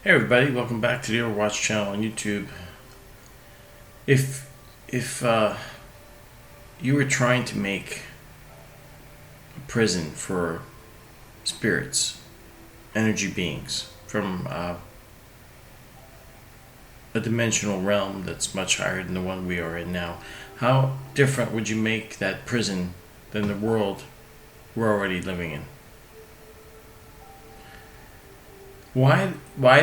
Hey everybody, welcome back to the Overwatch channel on YouTube. If you were trying to make a prison for spirits, energy beings from a dimensional realm that's much higher than the one we are in now, how different would you make that prison than the world we're already living in? Why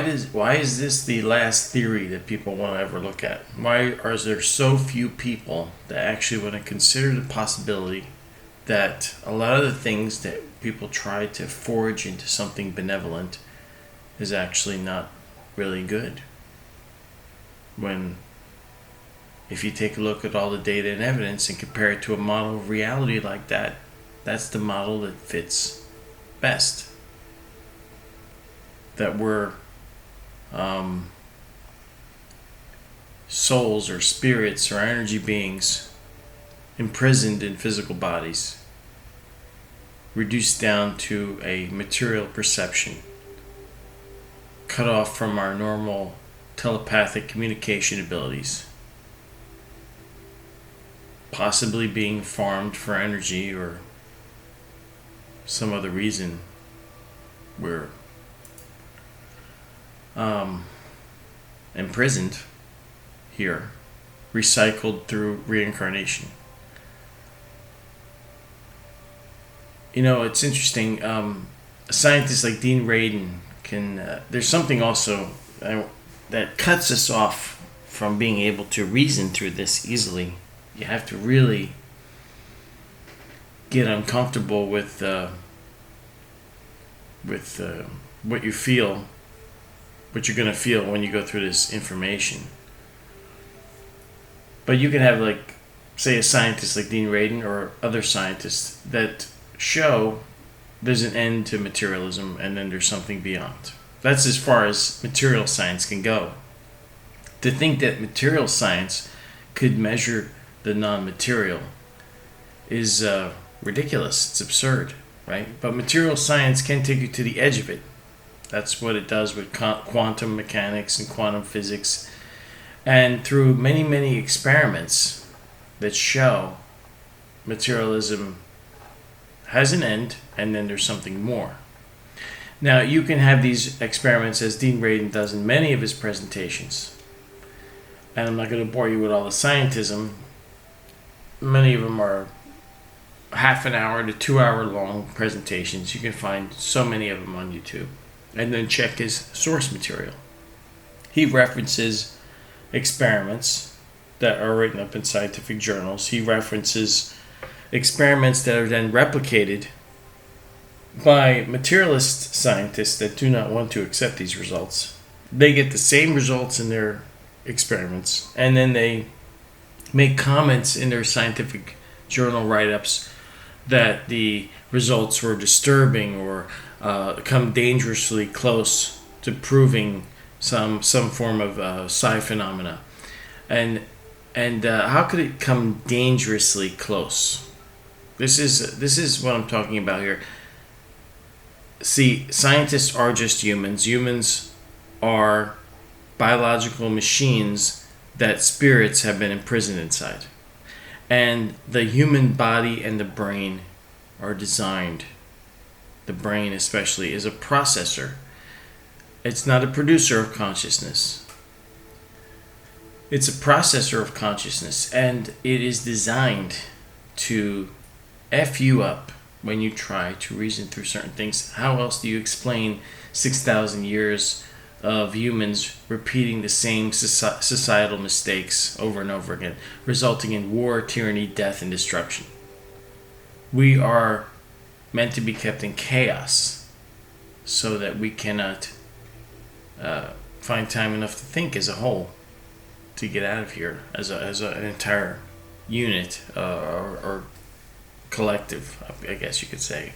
is this the last theory that people want to ever look at? Why are there so few people that actually want to consider the possibility that a lot of the things that people try to forge into something benevolent is actually not really good? When if you take a look at all the data and evidence and compare it to a model of reality like that, that's the model that fits best. That we're souls or spirits or energy beings imprisoned in physical bodies, reduced down to a material perception, cut off from our normal telepathic communication abilities, possibly being farmed for energy or some other reason we're imprisoned here, recycled through reincarnation. You know, it's interesting. A scientist like Dean Radin can. There's something also that cuts us off from being able to reason through this easily. You have to really get uncomfortable with what you feel. What you're going to feel when you go through this information. But you can have, like, say a scientist like Dean Radin or other scientists that show there's an end to materialism and then there's something beyond. That's as far as material science can go. To think that material science could measure the non-material is ridiculous. It's absurd, right? But material science can take you to the edge of it. That's what it does with quantum mechanics and quantum physics. And through many, many experiments that show materialism has an end and then there's something more. Now, you can have these experiments as Dean Radin does in many of his presentations. And I'm not going to bore you with all the scientism. Many of them are half an hour to 2 hour long presentations. You can find so many of them on YouTube. And then check his source material. He references experiments that are written up in scientific journals. He references experiments that are then replicated by materialist scientists that do not want to accept these results. They get the same results in their experiments, and then they make comments in their scientific journal write-ups that the results were disturbing or come dangerously close to proving some form of psi phenomena, and how could it come dangerously close? This is what I'm talking about here. See, scientists are just humans. Humans are biological machines that spirits have been imprisoned inside, and the human body and the brain are designed. The brain especially is a processor. It's not a producer of consciousness. It's a processor of consciousness, and it is designed to F you up when you try to reason through certain things. How else do you explain 6,000 years of humans repeating the same societal mistakes over and over again, resulting in war, tyranny, death, and destruction? We are meant to be kept in chaos so that we cannot find time enough to think as a whole, to get out of here as an entire unit or collective, I guess you could say.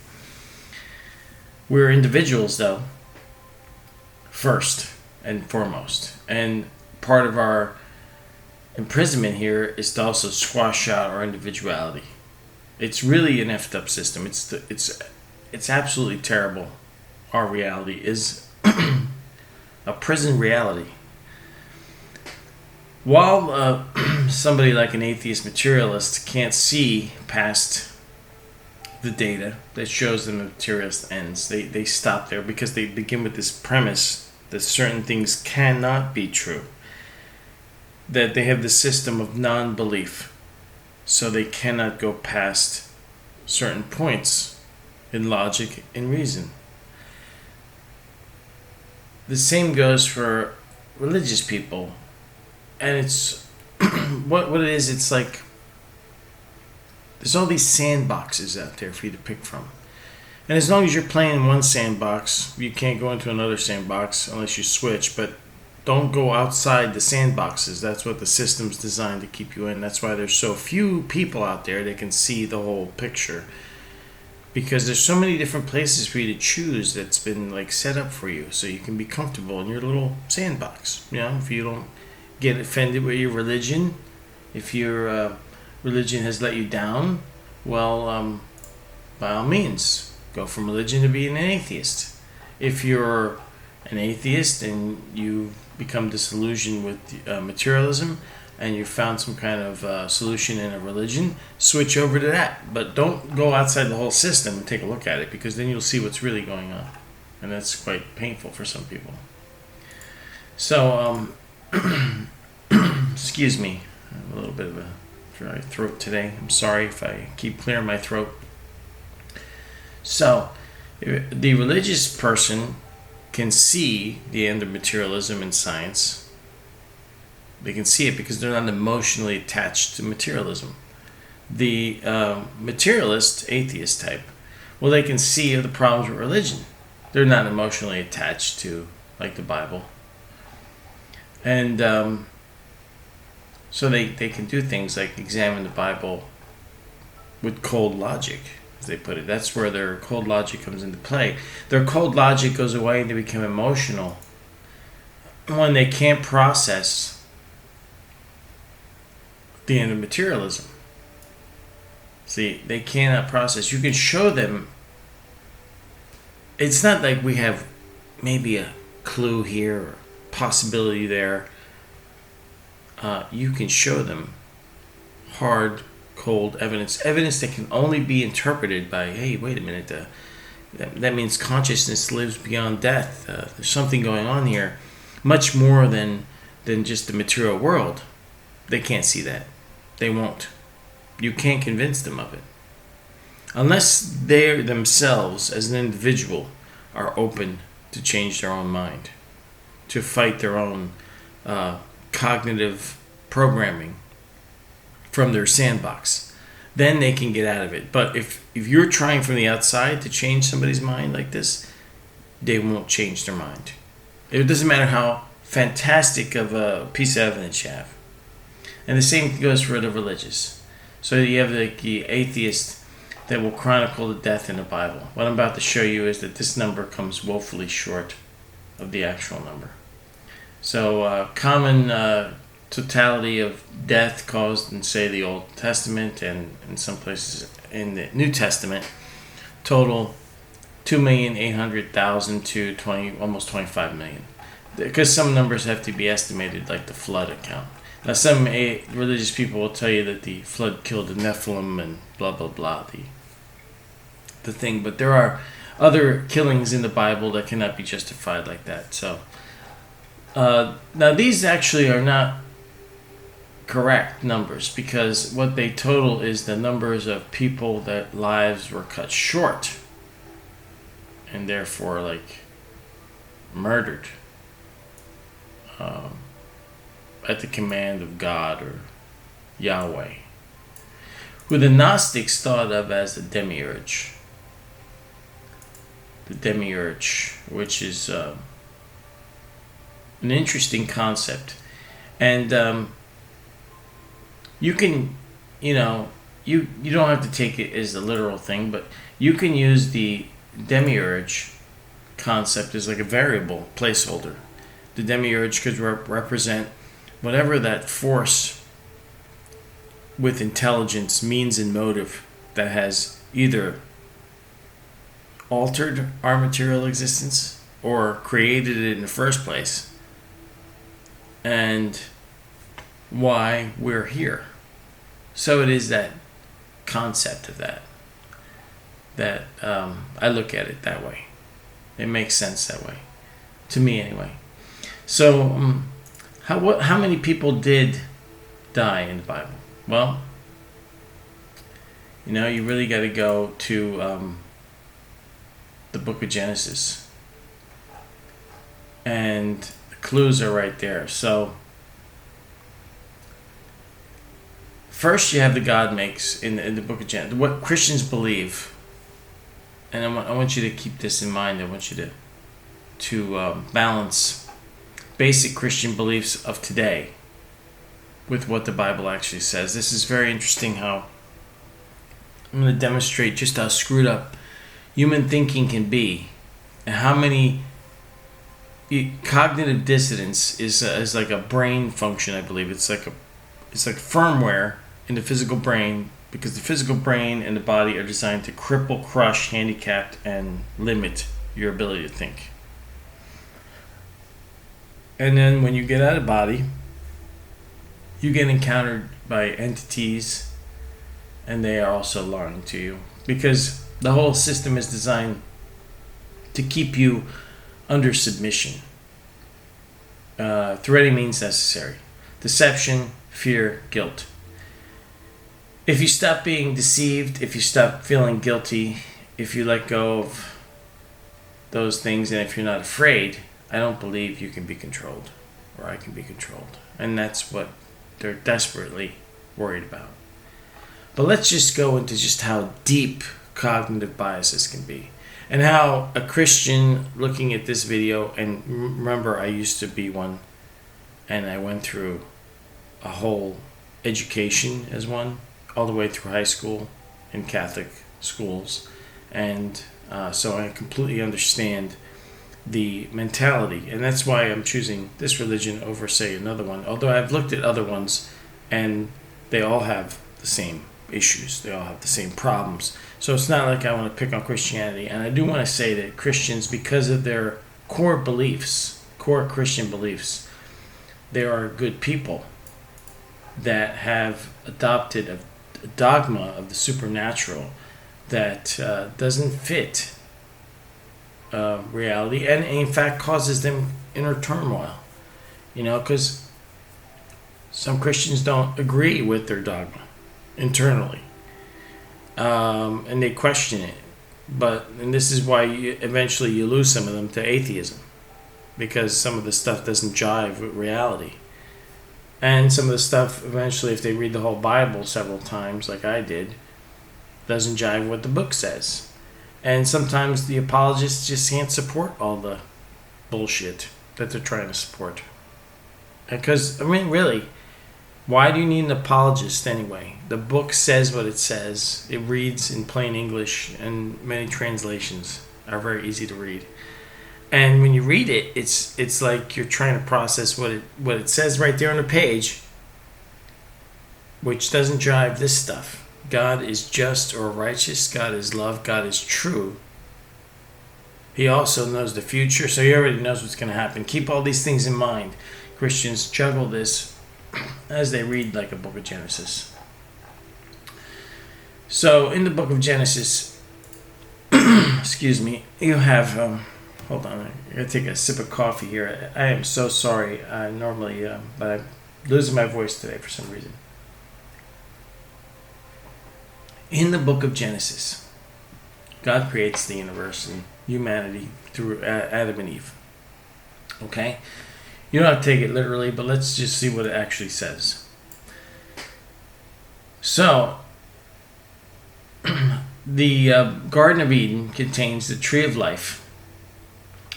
We're individuals, though, first and foremost, and part of our imprisonment here is to also squash out our individuality. It's really an effed up system. It's absolutely terrible. Our reality is a prison reality. While somebody like an atheist materialist can't see past the data that shows them the materialist ends, they stop there because they begin with this premise that certain things cannot be true, that they have the system of non-belief, so they cannot go past certain points in logic and reason. The same goes for religious people. And it's what it is, it's like there's all these sandboxes out there for you to pick from. And as long as you're playing in one sandbox, you can't go into another sandbox unless you switch, but don't go outside the sandboxes. That's what the system's designed to keep you in. That's why there's so few people out there that can see the whole picture. Because there's so many different places for you to choose that's been like set up for you so you can be comfortable in your little sandbox. You know, if you don't get offended with your religion, if your religion has let you down, well, by all means, go from religion to being an atheist. If you're an atheist and you become disillusioned with materialism and you found some kind of solution in a religion, switch over to that. But don't go outside the whole system and take a look at it, because then you'll see what's really going on. And that's quite painful for some people. So, excuse me, I have a little bit of a dry throat today. I'm sorry if I keep clearing my throat. So, the religious person can see the end of materialism in science. They can see it because they're not emotionally attached to materialism. The materialist, atheist type, well, they can see the problems with religion. They're not emotionally attached to, like, the Bible. And so they can do things like examine the Bible with cold logic, as they put it. That's where their cold logic comes into play. Their cold logic goes away and they become emotional when they can't process the end of materialism. See, they cannot process. You can show them. It's not like we have maybe a clue here or possibility there. You can show them hard, cold evidence that can only be interpreted by, hey, wait a minute, that means consciousness lives beyond death. There's something going on here, much more than just the material world. They can't see that. They won't. You can't convince them of it. Unless they themselves, as an individual, are open to change their own mind, to fight their own cognitive programming from their sandbox, then they can get out of it. But if you're trying from the outside to change somebody's mind like this, they won't change their mind. It doesn't matter how fantastic of a piece of evidence you have. And the same goes for the religious. So you have the atheist that will chronicle the death in the Bible. What I'm about to show you is that this number comes woefully short of the actual number. So common totality of death caused in, say, the Old Testament and in some places in the New Testament, total 2,800,000 to almost 25 million. Because some numbers have to be estimated, like the flood account. Now, some religious people will tell you that the flood killed the Nephilim and blah, blah, blah, the thing. But there are other killings in the Bible that cannot be justified like that. So, now these actually are not correct numbers, because what they total is the numbers of people that lives were cut short and therefore, like, murdered. At the command of God or Yahweh, who the Gnostics thought of as the Demiurge. The Demiurge, which is an interesting concept. And you can, you don't have to take it as a literal thing, but you can use the Demiurge concept as like a variable placeholder. The Demiurge could represent whatever that force with intelligence, means, and motive that has either altered our material existence or created it in the first place, and why we're here. So it is that concept of that I look at it that way. It makes sense that way, to me anyway. So how many people did die in the Bible? Well, you really got to go to the book of Genesis, and the clues are right there. So first you have the God makes in the book of Genesis, what Christians believe. And I want you to keep this in mind. I want you to balance basic Christian beliefs of today with what the Bible actually says. This is very interesting how I'm going to demonstrate just how screwed up human thinking can be, and how many cognitive dissonance is like a brain function. I believe it's like firmware in the physical brain, because the physical brain and the body are designed to cripple, crush, handicap, and limit your ability to think. And then when you get out of body, you get encountered by entities, and they are also lying to you, because the whole system is designed to keep you under submission through any means necessary. Deception, fear, guilt. If you stop being deceived, if you stop feeling guilty, if you let go of those things, and if you're not afraid, I don't believe you can be controlled, or I can be controlled. And that's what they're desperately worried about. But let's just go into just how deep cognitive biases can be, and how a Christian looking at this video, and remember I used to be one, and I went through a whole education as one, all the way through high school in Catholic schools, and so I completely understand the mentality, and that's why I'm choosing this religion over, say, another one, although I've looked at other ones and they all have the same issues, they all have the same problems. So it's not like I want to pick on Christianity. And I do want to say that Christians, because of their core beliefs, core Christian beliefs, they are good people that have adopted a dogma of the supernatural that doesn't fit reality, and in fact causes them inner turmoil. Because some Christians don't agree with their dogma internally, and they question it. And this is why eventually you lose some of them to atheism, because some of the stuff doesn't jive with reality. And some of the stuff, eventually, if they read the whole Bible several times, like I did, doesn't jive with what the book says. And sometimes the apologists just can't support all the bullshit that they're trying to support. Because, really, why do you need an apologist anyway? The book says what it says. It reads in plain English, and many translations are very easy to read. And when you read it, it's like you're trying to process what it says right there on the page, which doesn't drive this stuff. God is just or righteous. God is love. God is true. He also knows the future, so he already knows what's going to happen. Keep all these things in mind. Christians juggle this as they read like a book of Genesis. So in the book of Genesis, excuse me, you have... hold on, I gotta take a sip of coffee here. I am so sorry. Normally, but I'm losing my voice today for some reason. In the book of Genesis, God creates the universe and humanity through Adam and Eve. Okay? You don't have to take it literally, but let's just see what it actually says. So, the Garden of Eden contains the tree of life,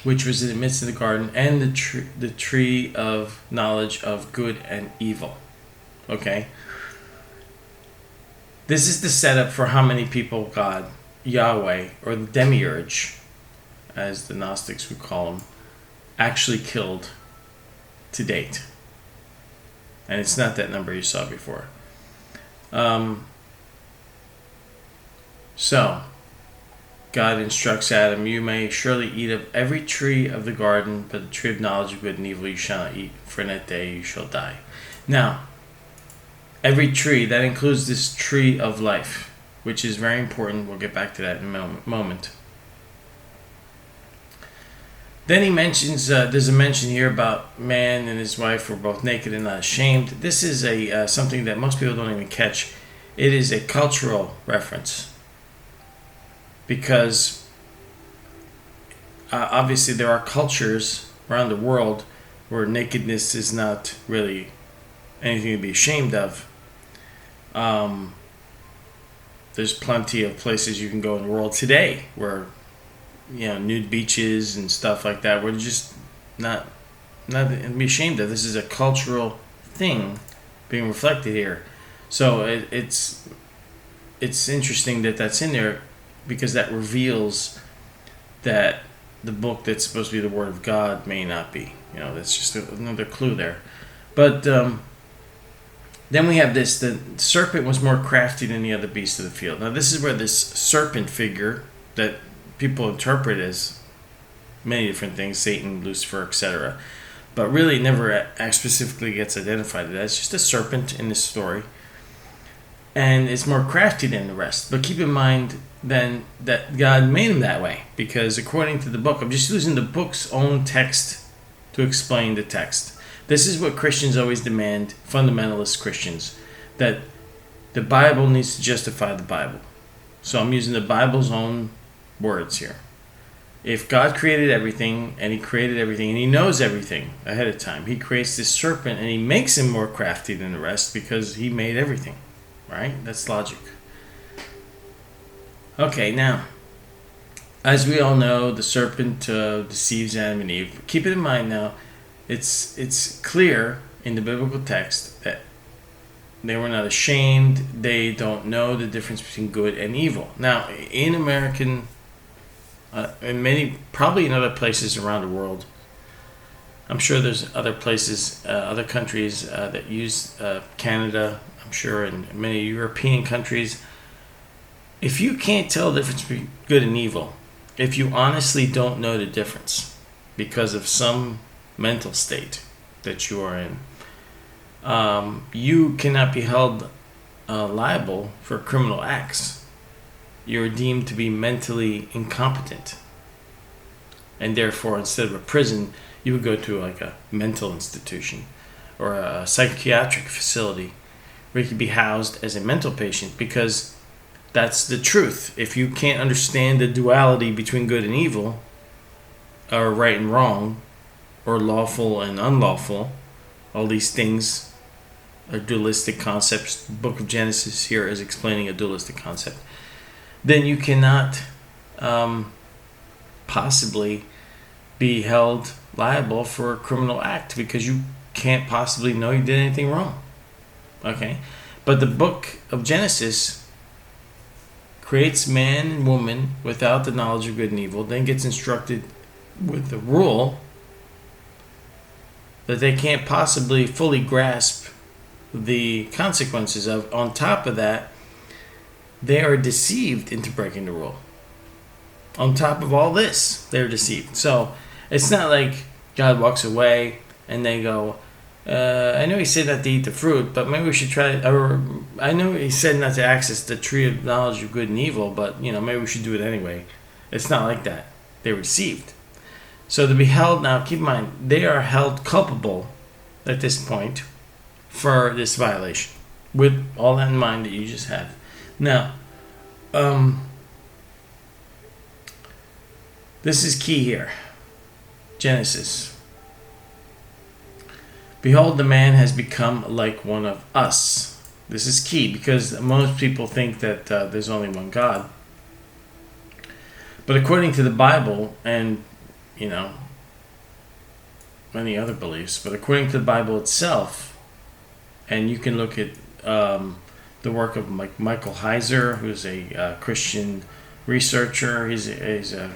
which was in the midst of the garden, and the tree of knowledge of good and evil. Okay? This is the setup for how many people God, Yahweh, or the Demiurge, as the Gnostics would call him, actually killed to date. And it's not that number you saw before. So, God instructs Adam, "You may surely eat of every tree of the garden, but the tree of knowledge of good and evil you shall not eat, for in that day you shall die." Now, every tree, that includes this tree of life, which is very important. We'll get back to that in a moment. Then he mentions, there's a mention here about man and his wife were both naked and not ashamed. This is something that most people don't even catch. It is a cultural reference. Because obviously there are cultures around the world where nakedness is not really anything to be ashamed of. There's plenty of places you can go in the world today where, nude beaches and stuff like that, we're just not to be ashamed of. This is a cultural thing being reflected here. So it's interesting that that's in there, because that reveals that the book that's supposed to be the Word of God may not be. That's just another clue there. But then we have this: the serpent was more crafty than the other beasts of the field. Now this is where this serpent figure that people interpret as many different things, Satan, Lucifer, etc., but really never specifically gets identified as just a serpent in this story. And it's more crafty than the rest. But keep in mind then that God made him that way, because according to the book, I'm just using the book's own text to explain the text. This is what Christians always demand, fundamentalist Christians, that the Bible needs to justify the Bible. So I'm using the Bible's own words here. If God created everything, and he created everything, and he knows everything ahead of time, he creates this serpent and he makes him more crafty than the rest because he made everything. Right? That's logic. Okay, now, as we all know, the serpent deceives Adam and Eve. Keep it in mind now, it's clear in the biblical text that they were not ashamed. They don't know the difference between good and evil. Now, in American, and probably in other places around the world, I'm sure there's other places, other countries that use Canada, I'm sure in many European countries. If you can't tell the difference between good and evil, if you honestly don't know the difference because of some mental state that you are in, you cannot be held liable for criminal acts. You're deemed to be mentally incompetent. And therefore, instead of a prison, you would go to like a mental institution or a psychiatric facility where you could be housed as a mental patient, because that's the truth. If you can't understand the duality between good and evil, or right and wrong, or lawful and unlawful, all these things are dualistic concepts. The book of Genesis here is explaining a dualistic concept. Then you cannot possibly be held liable for a criminal act, because you can't possibly know you did anything wrong. Okay? But the book of Genesis creates man and woman without the knowledge of good and evil, then gets instructed with the rule that they can't possibly fully grasp the consequences of. On top of that, they are deceived into breaking the rule. On top of all this, they're deceived. So it's not like God walks away and they go, I know he said not to eat the fruit, but maybe we should try it. Or I know he said not to access the tree of knowledge of good and evil, but maybe we should do it anyway. It's not like that. They were deceived. So to be held, now keep in mind, they are held culpable at this point for this violation, with all that in mind that you just had. Now, this is key here. Genesis. Behold, the man has become like one of us. This is key, because most people think that there's only one God. But according to the Bible, and many other beliefs, but according to the Bible itself, and you can look at the work of Michael Heiser, who's a Christian researcher. He's a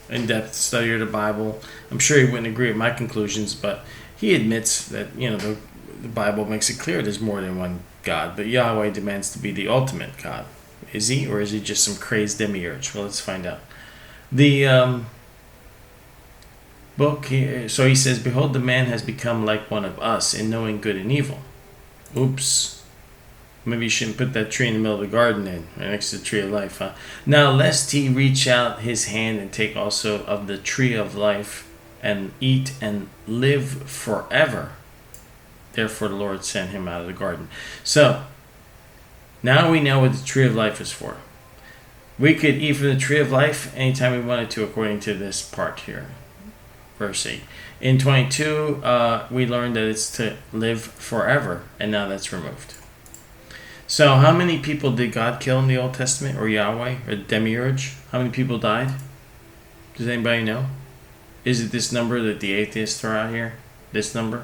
in-depth study of the Bible. I'm sure he wouldn't agree with my conclusions, but he admits that the Bible makes it clear there's more than one God, but Yahweh demands to be the ultimate God. Is he, or is he just some crazed demiurge? Well, let's find out. The book here, so he says, "Behold, the man has become like one of us in knowing good and evil." Oops. Maybe you shouldn't put that tree in the middle of the garden then, right next to the tree of life, huh? "Now, lest he reach out his hand and take also of the tree of life and eat and live forever. Therefore the Lord sent him out of the garden." So, now we know what the tree of life is for. We could eat from the tree of life anytime we wanted to, according to this part here. Verse 8. In 22, we learned that it's to live forever, and now that's removed. So, how many people did God kill in the Old Testament, or Yahweh, or Demiurge? How many people died? Does anybody know? Is it this number that the atheists throw out here? This number?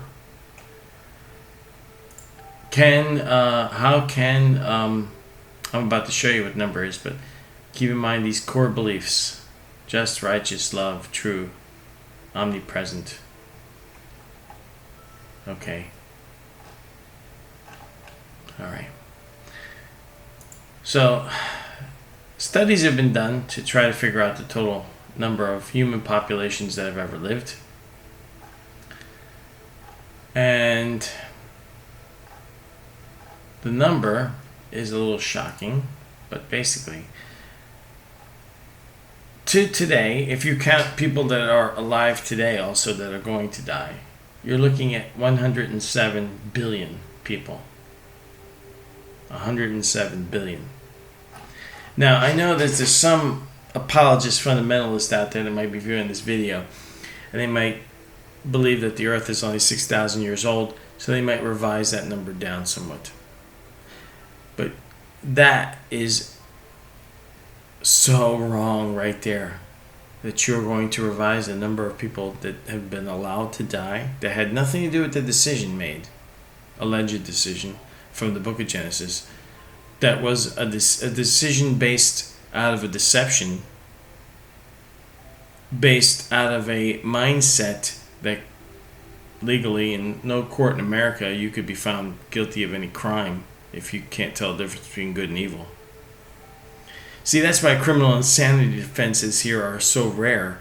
I'm about to show you what number is, but keep in mind these core beliefs: just, righteous, love, true, omnipresent. Okay. All right. So, studies have been done to try to figure out the total number of human populations that have ever lived. And the number is a little shocking, but basically, to today, if you count people that are alive today also that are going to die, you're looking at 107 billion people. 107 billion. Now, I know that there's some apologist fundamentalist out there that might be viewing this video, and they might believe that the earth is only 6,000 years old, so they might revise that number down somewhat. But that is so wrong right there, that you're going to revise the number of people that have been allowed to die that had nothing to do with the decision made, alleged decision from the book of Genesis, that was a decision based out of a deception, based out of a mindset that legally in no court in America you could be found guilty of any crime if you can't tell the difference between good and evil. See, that's why criminal insanity defenses here are so rare.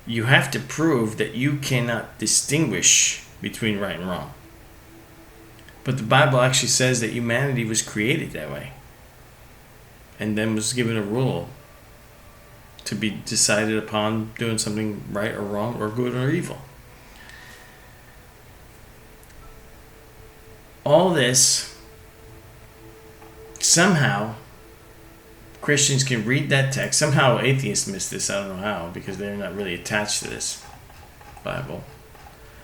You have to prove that you cannot distinguish between right and wrong. But the Bible actually says that humanity was created that way, and then was given a rule to be decided upon doing something right or wrong, or good or evil. All this, somehow, Christians can read that text. Somehow atheists miss this. I don't know how, because they're not really attached to this Bible.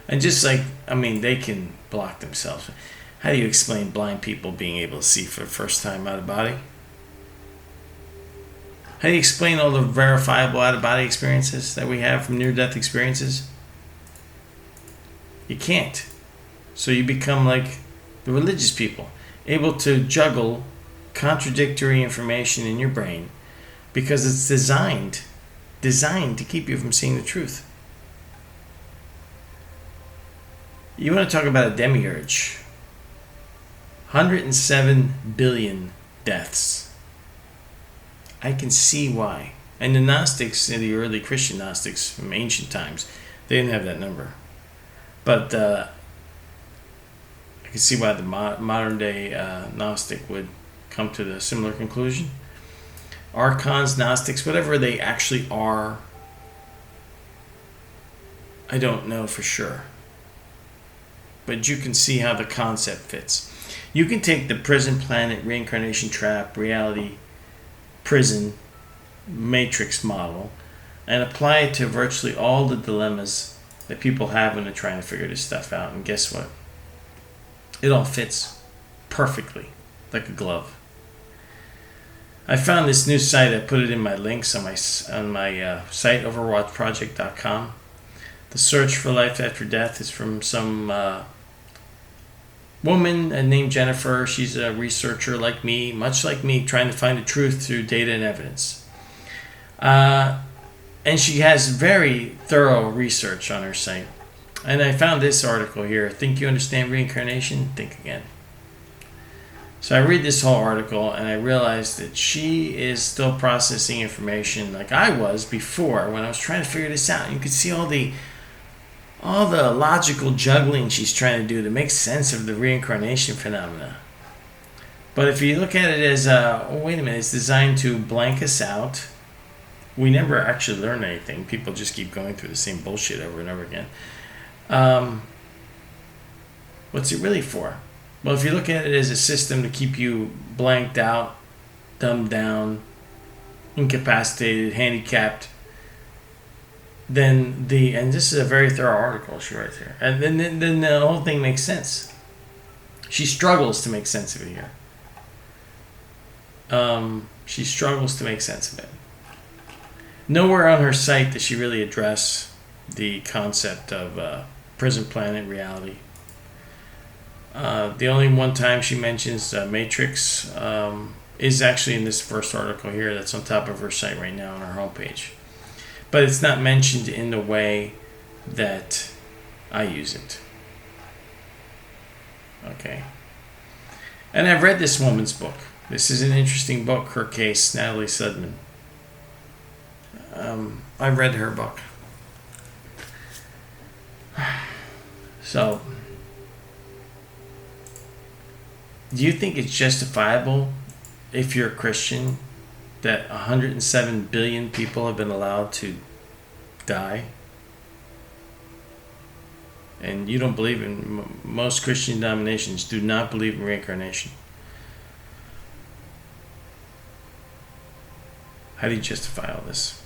And just like, they can block themselves. How do you explain blind people being able to see for the first time out of body? How do you explain all the verifiable out-of-body experiences that we have from near-death experiences? You can't. So you become like the religious people, able to juggle contradictory information in your brain because it's designed to keep you from seeing the truth. You want to talk about a demiurge? 107 billion deaths. I can see why. And the Gnostics, the early Christian Gnostics from ancient times, they didn't have that number. But I can see why the modern day Gnostic would come to the similar conclusion. Archons, Gnostics, whatever they actually are, I don't know for sure. But you can see how the concept fits. You can take the prison planet, reincarnation trap, reality, prison, matrix model and apply it to virtually all the dilemmas that people have when they're trying to figure this stuff out. And guess what? It all fits perfectly, like a glove. I found this new site. I put it in my links on my site, overwatchproject.com. The search for life after death is from some woman named Jennifer. She's a researcher like me, much like me, trying to find the truth through data and evidence. And she has very thorough research on her site. And I found this article here. Think you understand reincarnation? Think again. So I read this whole article and I realized that she is still processing information like I was before when I was trying to figure this out. You could see all the logical juggling she's trying to do to make sense of the reincarnation phenomena. But if you look at it as, wait a minute, it's designed to blank us out. We never actually learn anything. People just keep going through the same bullshit over and over again. What's it really for? Well, if you look at it as a system to keep you blanked out, dumbed down, incapacitated, handicapped, then and this is a very thorough article she writes here, and then the whole thing makes sense. She struggles to make sense of it here. She struggles to make sense of it. Nowhere on her site does she really address the concept of prison planet reality. The only one time she mentions Matrix is actually in this first article here that's on top of her site right now on her homepage. But it's not mentioned in the way that I use it. Okay. And I've read this woman's book. This is an interesting book, her case, Natalie Sudman. I read her book. So, do you think it's justifiable, if you're a Christian, that 107 billion people have been allowed to die? And you don't believe in, most Christian denominations do not believe in reincarnation. How do you justify all this?